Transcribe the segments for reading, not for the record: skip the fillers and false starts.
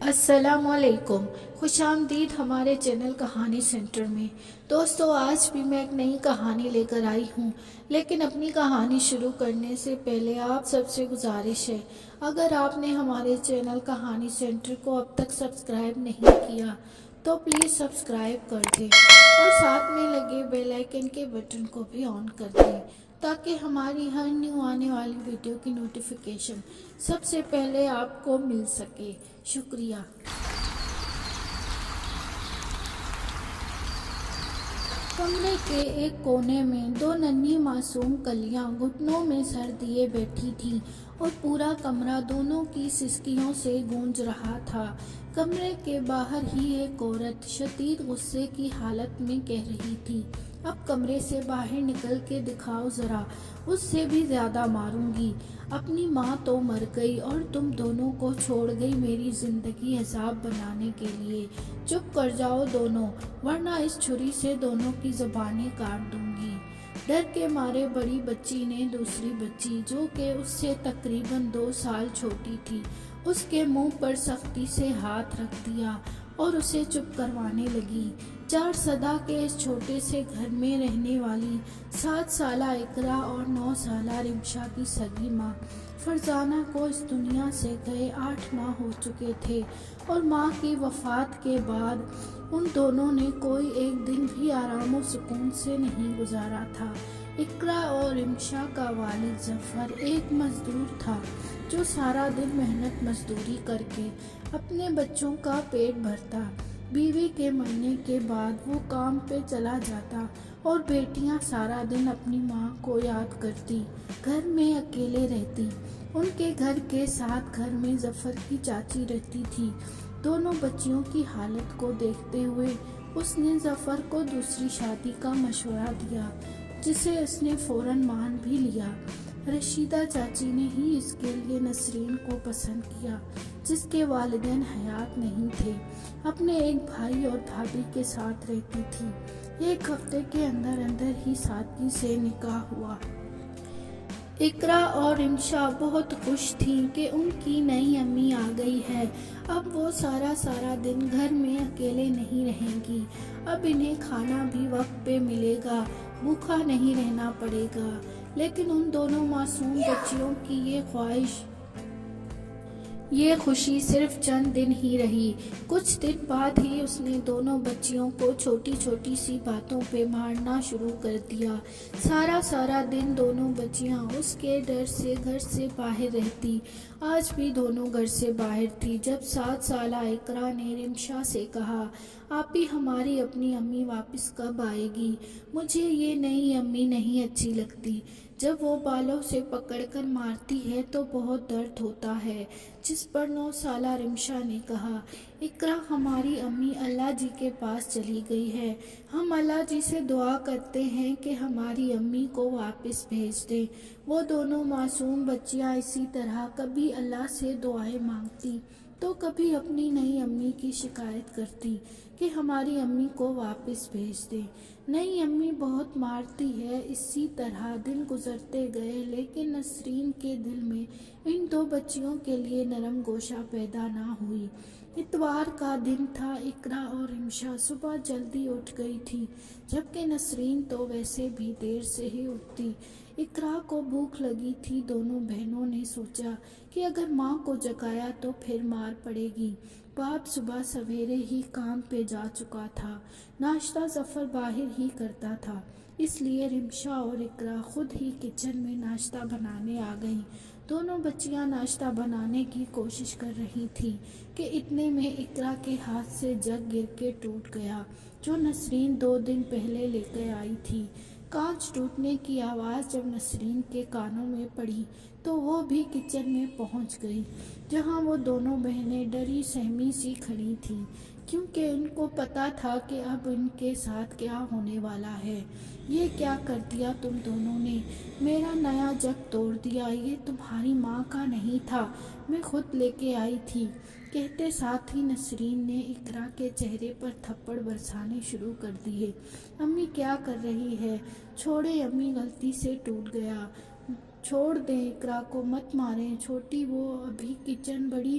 السلام علیکم، خوش آمدید ہمارے چینل کہانی سینٹر میں۔ دوستو، آج بھی میں ایک نئی کہانی لے کر آئی ہوں، لیکن اپنی کہانی شروع کرنے سے پہلے آپ سب سے گزارش ہے، اگر آپ نے ہمارے چینل کہانی سینٹر کو اب تک سبسکرائب نہیں کیا تو پلیز سبسکرائب کر دیں اور ساتھ میں لگے بیل آئیکن کے بٹن کو بھی آن کر دیں تاکہ ہماری ہر نیو آنے والی ویڈیو کی نوٹیفیکیشن سب سے پہلے آپ کو مل سکے۔ شکریہ۔ کمرے کے ایک کونے میں دو ننھی معصوم کلیاں گھٹنوں میں سر دیے بیٹھی تھیں اور پورا کمرہ دونوں کی سسکیوں سے گونج رہا تھا۔ کمرے کے باہر ہی ایک عورت شدید غصے کی حالت میں کہہ رہی تھی، اب کمرے سے باہر نکل کے دکھاؤ ذرا، اس سے بھی زیادہ ماروں گی۔ اپنی ماں تو مر گئی اور تم دونوں کو چھوڑ گئی میری زندگی عذاب بنانے کے لیے۔ چپ کر جاؤ دونوں، ورنہ اس چھری سے دونوں کی زبانیں کاٹ دوں گی۔ ڈر کے مارے بڑی بچی نے دوسری بچی، جو کہ اس سے تقریباً 2 سال چھوٹی تھی، اس کے منہ پر سختی سے ہاتھ رکھ دیا اور اسے چپ کروانے لگی۔ 4 صدا کے اس چھوٹے سے گھر میں رہنے والی 7 سالہ اقرا اور 9 سالہ رمشا کی سگی ماں فرزانہ کو اس دنیا سے گئے 8 ماہ ہو چکے تھے اور ماں کی وفات کے بعد ان دونوں نے کوئی ایک دن بھی آرام و سکون سے نہیں گزارا تھا۔ اقرا اور رمشا کا والد ظفر ایک مزدور تھا جو سارا دن محنت مزدوری کر کے اپنے بچوں کا پیٹ بھرتا۔ بیوی کے مرنے کے بعد وہ کام پہ چلا جاتا اور بیٹیاں سارا دن اپنی ماں کو یاد کرتی، گھر میں اکیلے رہتی۔ ان کے گھر کے ساتھ گھر میں ظفر کی چاچی رہتی تھی۔ دونوں بچیوں کی حالت کو دیکھتے ہوئے اس نے ظفر کو دوسری شادی کا مشورہ دیا، جسے اس نے فوراً مان بھی لیا۔ رشیدہ چاچی نے ہی اس کے لیے نسرین کو پسند کیا، جس کے والدین حیات نہیں تھے، اپنے ایک بھائی اور بھابھی کے ساتھ رہتی تھی۔ 1 ہفتے کے اندر اندر ہی سادگی سے نکاح ہوا۔ اقرا اور رمشا بہت خوش تھیں کہ ان کی نئی امی آ گئی ہے، اب وہ سارا دن گھر میں اکیلے نہیں رہیں گی، اب انہیں کھانا بھی وقت پہ ملے گا، بھوکا نہیں رہنا پڑے گا۔ لیکن ان دونوں معصوم بچیوں کی یہ خوشی صرف چند دن ہی رہی۔ کچھ دن بعد ہی اس نے دونوں بچیوں کو چھوٹی چھوٹی سی باتوں پہ مارنا شروع کر دیا۔ سارا دن دونوں بچیاں اس کے ڈر سے گھر سے باہر رہتی۔ آج بھی دونوں گھر سے باہر تھی جب 7 سالہ اقرا نے رمشا سے کہا، آپی ہماری اپنی امی واپس کب آئے گی؟ مجھے یہ نئی امی نہیں اچھی لگتی، جب وہ بالوں سے پکڑ کر مارتی ہے تو بہت درد ہوتا ہے۔ جس پر 9 سالہ رمشا نے کہا، اقرا ہماری امی اللہ جی کے پاس چلی گئی ہے، ہم اللہ جی سے دعا کرتے ہیں کہ ہماری امی کو واپس بھیج دیں۔ وہ دونوں معصوم بچیاں اسی طرح کبھی اللہ سے دعائیں مانگتی تو کبھی اپنی نئی امی کی شکایت کرتی کہ ہماری امی کو واپس بھیج دیں۔ نئی امی بہت مارتی ہے۔ اسی طرح دن گزرتے گئے، لیکن نسرین کے دل میں ان 2 بچیوں کے لیے نرم گوشہ پیدا نہ ہوئی۔ اتوار کا دن تھا۔ اقرا اور رمشا صبح جلدی اٹھ گئی تھی، جبکہ نسرین تو ویسے بھی دیر سے ہی اٹھتی۔ اقرا کو بھوک لگی تھی۔ دونوں بہنوں نے سوچا کہ اگر ماں کو جگایا تو پھر مار پڑے گی۔ باپ صبح سویرے ہی کام پہ جا چکا تھا، ناشتہ ظفر باہر ہی کرتا تھا، اس لیے رمشا اور اقرا خود ہی کچن میں ناشتہ بنانے آ گئیں۔ دونوں بچیاں ناشتہ بنانے کی کوشش کر رہی تھیں کہ اتنے میں اقرا کے ہاتھ سے جگ گر کے ٹوٹ گیا، جو نسرین 2 دن پہلے لے کے آئی تھی۔ کانچ ٹوٹنے کی آواز جب نسرین کے کانوں میں پڑی تو وہ بھی کچن میں پہنچ گئی، جہاں وہ دونوں بہنیں ڈری سہمی سی کھڑی تھیں، کیونکہ ان کو پتا تھا کہ اب ان کے ساتھ کیا ہونے والا ہے۔ یہ کیا کر دیا تم دونوں نے؟ میرا نیا جگ توڑ دیا۔ یہ تمہاری ماں کا نہیں تھا، میں خود لے کے آئی تھی۔ کہتے ساتھ ہی نسرین نے اقرا کے چہرے پر تھپڑ برسانے شروع کر دیے۔ امی کیا کر رہی ہے؟ چھوڑیں امی، غلطی سے ٹوٹ گیا، چھوڑ دیں، اقرا کو مت ماریں چھوٹی، وہ ابھی کچن بڑی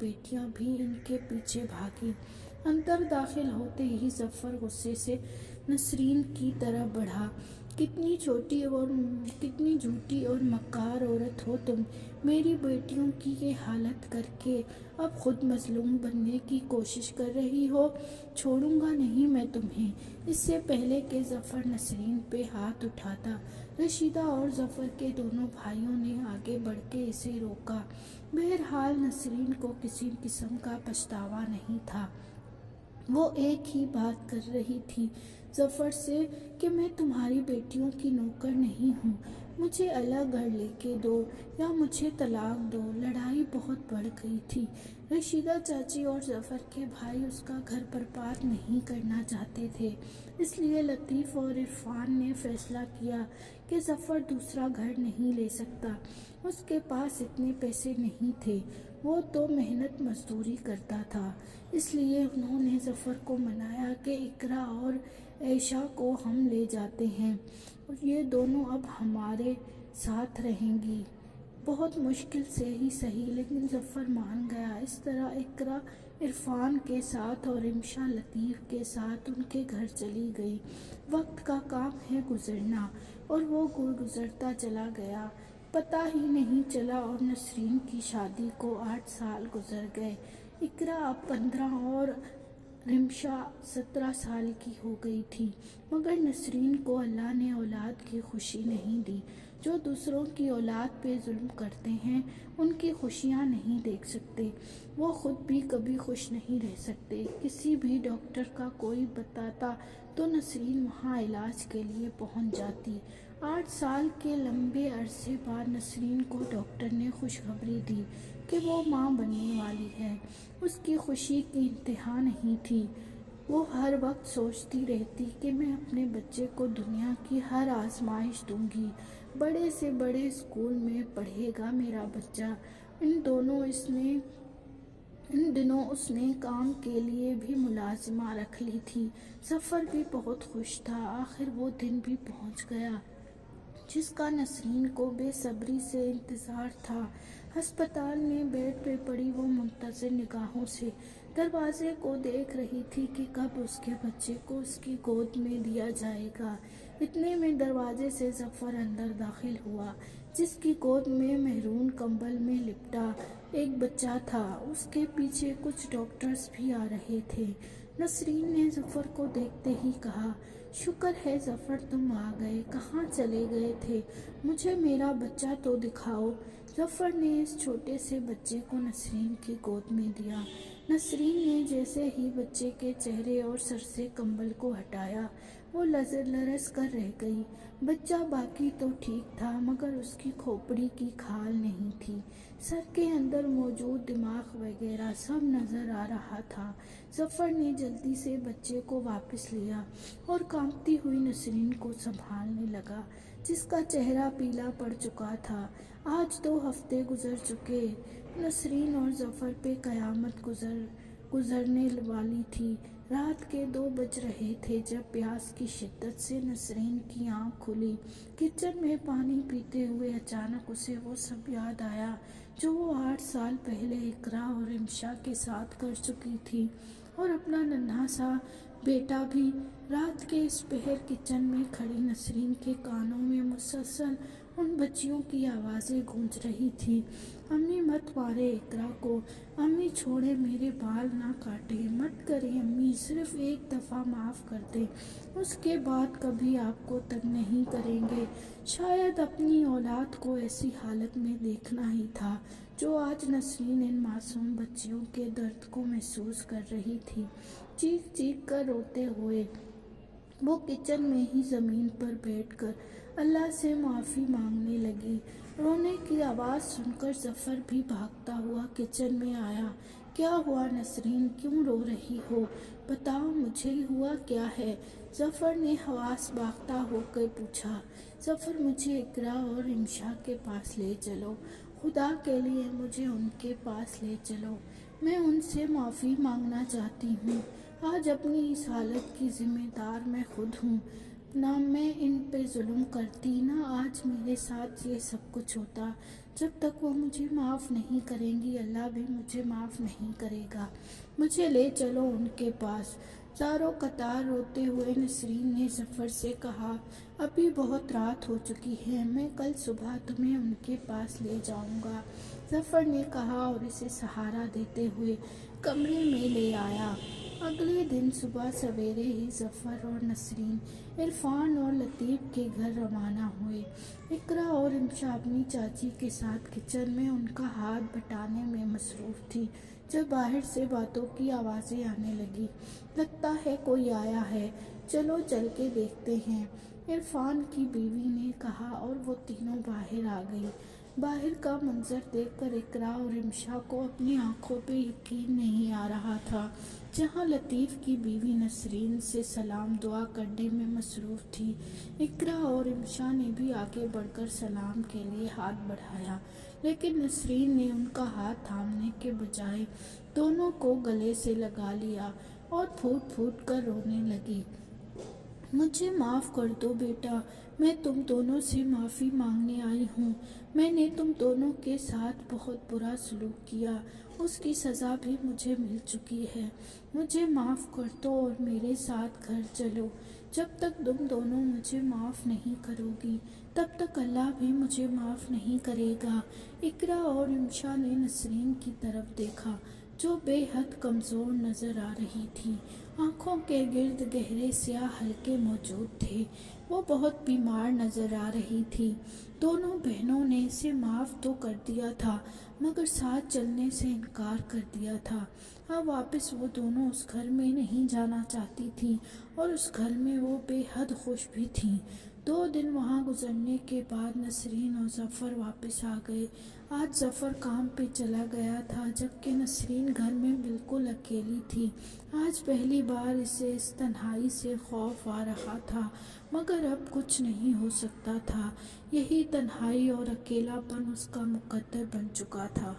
بیٹیاں بھی ان کے پیچھے بھاگی۔ اندر داخل ہوتے ہی ظفر غصے سے نسرین کی طرف بڑھا۔ کتنی جھوٹی اور مکار عورت ہو تم، میری بیٹیوں کی یہ حالت کر کے اب خود مظلوم بننے کی کوشش کر رہی ہو۔ چھوڑوں گا نہیں میں تمہیں۔ اس سے پہلے کہ ظفر نسرین پہ ہاتھ اٹھاتا، رشیدہ اور ظفر کے دونوں بھائیوں نے آگے بڑھ کے اسے روکا۔ بہرحال نسرین کو کسی قسم کا پچھتاوا نہیں تھا۔ وہ ایک ہی بات کر رہی تھی ظفر سے کہ میں تمہاری بیٹیوں کی نوکر نہیں ہوں، مجھے الگ گھر لے کے دو یا مجھے طلاق دو۔ لڑائی بہت بڑھ گئی تھی۔ رشیدہ چاچی اور ظفر کے بھائی اس کا گھر برباد نہیں کرنا چاہتے تھے، اس لیے لطیف اور عرفان نے فیصلہ کیا کہ ظفر دوسرا گھر نہیں لے سکتا۔ اس کے پاس اتنے پیسے نہیں تھے، وہ تو محنت مزدوری کرتا تھا۔ اس لیے انہوں نے ظفر کو منایا کہ اقرا اور عائشہ کو ہم لے جاتے ہیں اور یہ دونوں اب ہمارے ساتھ رہیں گی۔ بہت مشکل سے ہی صحیح لیکن ظفر مان گیا۔ اس طرح اقرا عرفان کے ساتھ اور رمشا لطیف کے ساتھ ان کے گھر چلی گئی۔ وقت کا کام ہے گزرنا، اور وہ گزرتا چلا گیا، پتہ ہی نہیں چلا، اور نسرین کی شادی کو 8 سال گزر گئے۔ اقرا اب 15 اور رمشا 17 سال کی ہو گئی تھی، مگر نسرین کو اللہ نے اولاد کی خوشی نہیں دی۔ جو دوسروں کی اولاد پہ ظلم کرتے ہیں ان کی خوشیاں نہیں دیکھ سکتے، وہ خود بھی کبھی خوش نہیں رہ سکتے۔ کسی بھی ڈاکٹر کا کوئی بتاتا تو نسرین وہاں علاج کے لیے پہنچ جاتی۔ 8 سال کے لمبے عرصے بعد نسرین کو ڈاکٹر نے خوشخبری دی کہ وہ ماں بننے والی ہے۔ اس کی خوشی کی انتہا نہیں تھی۔ وہ ہر وقت سوچتی رہتی کہ میں اپنے بچے کو دنیا کی ہر آزمائش دوں گی، بڑے سے بڑے اسکول میں پڑھے گا میرا بچہ۔ ان دنوں اس نے کام کے لیے بھی ملازمہ رکھ لی تھی۔ ظفر بھی بہت خوش تھا، آخر وہ دن بھی پہنچ گیا جس کا نسرین کو بے صبری سے انتظار تھا۔ ہسپتال میں بیڈ پہ پڑی وہ منتظر نگاہوں سے دروازے کو دیکھ رہی تھی کہ کب اس کے بچے کو اس کی گود میں دیا جائے گا۔ اتنے میں دروازے سے ظفر اندر داخل ہوا، جس کی گود میں محرون کمبل میں لپٹا ایک بچہ تھا۔ اس کے پیچھے کچھ ڈاکٹرز بھی آ رہے تھے۔ نسرین نے ظفر کو دیکھتے ہی کہا، شکر ہے ظفر تم آ گئے، کہاں چلے گئے تھے؟ مجھے میرا بچہ تو دکھاؤ۔ ظفر نے اس چھوٹے سے بچے کو نسرین کی گود میں دیا۔ نسرین نے جیسے ہی بچے کے چہرے اور سر سے کمبل کو ہٹایا، وہ لرز کر رہ گئی۔ بچہ باقی تو ٹھیک تھا، مگر اس کی کھوپڑی کی کھال نہیں تھی، سر کے اندر موجود دماغ وغیرہ سب نظر آ رہا تھا۔ ظفر نے جلدی سے بچے کو واپس لیا اور کانپتی ہوئی نسرین کو سنبھالنے لگا، جس کا چہرہ پیلا پڑ چکا تھا۔ آج 2 ہفتے گزر چکے، نسرین اور ظفر پہ قیامت گزرنے والی تھی۔ رات کے 2 بج رہے تھے جب پیاس کی شدت سے نسرین کی آنکھ کھلی۔ کچن میں پانی پیتے ہوئے اچانک اسے وہ سب یاد آیا جو وہ 8 سال پہلے اقرا اور رمشا کے ساتھ کر چکی تھی، اور اپنا ننھا سا بیٹا بھی۔ رات کے اس پہر کچن میں کھڑی نسرین کے کانوں میں مسلسل ان بچیوں کی آوازیں گونج رہی تھی، امی مت مارے اقرا کو، امی چھوڑے میرے بال نہ کاٹے، مت کریں امی، صرف ایک دفعہ معاف کر دیں، اس کے بعد کبھی آپ کو تنگ نہیں کریں گے۔ شاید اپنی اولاد کو ایسی حالت میں دیکھنا ہی تھا جو آج نسرین ان معصوم بچیوں کے درد کو محسوس کر رہی تھی۔ چیخ چیخ کر روتے ہوئے وہ کچن میں ہی زمین پر بیٹھ کر اللہ سے معافی مانگنے لگی۔ رونے کی آواز سن کر ظفر بھی بھاگتا ہوا کچن میں آیا۔ کیا ہوا نسرین، کیوں رو رہی ہو؟ بتاؤ مجھے، ہوا کیا ہے؟ ظفر نے حواس باختہ ہو کر پوچھا۔ ظفر، مجھے اقرا اور رمشا کے پاس لے چلو، خدا کے لیے مجھے ان کے پاس لے چلو، میں ان سے معافی مانگنا چاہتی ہوں۔ آج اپنی اس حالت کی ذمہ دار میں خود ہوں، نہ میں ان پہ ظلم کرتی، نہ آج میرے ساتھ یہ سب کچھ ہوتا۔ جب تک وہ مجھے معاف نہیں کریں گی اللہ بھی مجھے معاف نہیں کرے گا۔ مجھے لے چلو ان کے پاس۔ زاروں قطار روتے ہوئے نسرین نے ظفر سے کہا، ابھی بہت رات ہو چکی ہے، میں کل صبح تمہیں ان کے پاس لے جاؤں گا۔ ظفر نے کہا اور اسے سہارا دیتے ہوئے کمرے میں لے آیا۔ اگلے دن صبح سویرے ہی ظفر اور نسرین عرفان اور لطیف کے گھر روانہ ہوئے۔ اقرا اور امشا اپنی چاچی کے ساتھ کچن میں ان کا ہاتھ بٹانے میں مصروف تھی جب باہر سے باتوں کی آوازیں آنے لگی۔ لگتا ہے کوئی آیا ہے، چلو چل کے دیکھتے ہیں، عرفان کی بیوی نے کہا اور وہ تینوں باہر آ گئی۔ باہر کا منظر دیکھ کر اقرا اور امشا کو اپنی آنکھوں پہ یقین نہیں آ رہا تھا۔ جہاں لطیف کی بیوی نسرین سے سلام دعا کرنے میں مصروف تھی، اقرا اور امشا نے بھی آگے بڑھ کر سلام کے لیے ہاتھ بڑھایا، لیکن نسرین نے ان کا ہاتھ تھامنے کے بجائے دونوں کو گلے سے لگا لیا اور پھوٹ پھوٹ کر رونے لگی۔ مجھے معاف کر دو بیٹا، میں تم دونوں سے معافی مانگنے آئی ہوں۔ میں نے تم دونوں کے ساتھ بہت برا سلوک کیا، اس کی سزا بھی مجھے مل چکی ہے۔ مجھے معاف کر دو اور میرے ساتھ گھر چلو۔ جب تک تم دونوں مجھے معاف نہیں کرو گی تب تک اللہ بھی مجھے معاف نہیں کرے گا۔ اقرا اور امشا نے نسرین کی طرف دیکھا جو بے حد کمزور نظر آ رہی تھی۔ آنکھوں کے گرد گہرے سیاہ حلقے موجود تھے، وہ بہت بیمار نظر آ رہی تھی۔ دونوں بہنوں نے اسے معاف تو کر دیا تھا مگر ساتھ چلنے سے انکار کر دیا تھا۔ اب واپس وہ دونوں اس گھر میں نہیں جانا چاہتی تھیں اور اس گھر میں وہ بے حد خوش بھی تھیں۔ 2 دن وہاں گزرنے کے بعد نسرین اور ظفر واپس آ گئے۔ آج ظفر کام پہ چلا گیا تھا جبکہ نسرین گھر میں بالکل اکیلی تھی۔ آج پہلی بار اسے اس تنہائی سے خوف آ رہا تھا مگر اب کچھ نہیں ہو سکتا تھا، یہی تنہائی اور اکیلا پن اس کا مقدر بن چکا تھا۔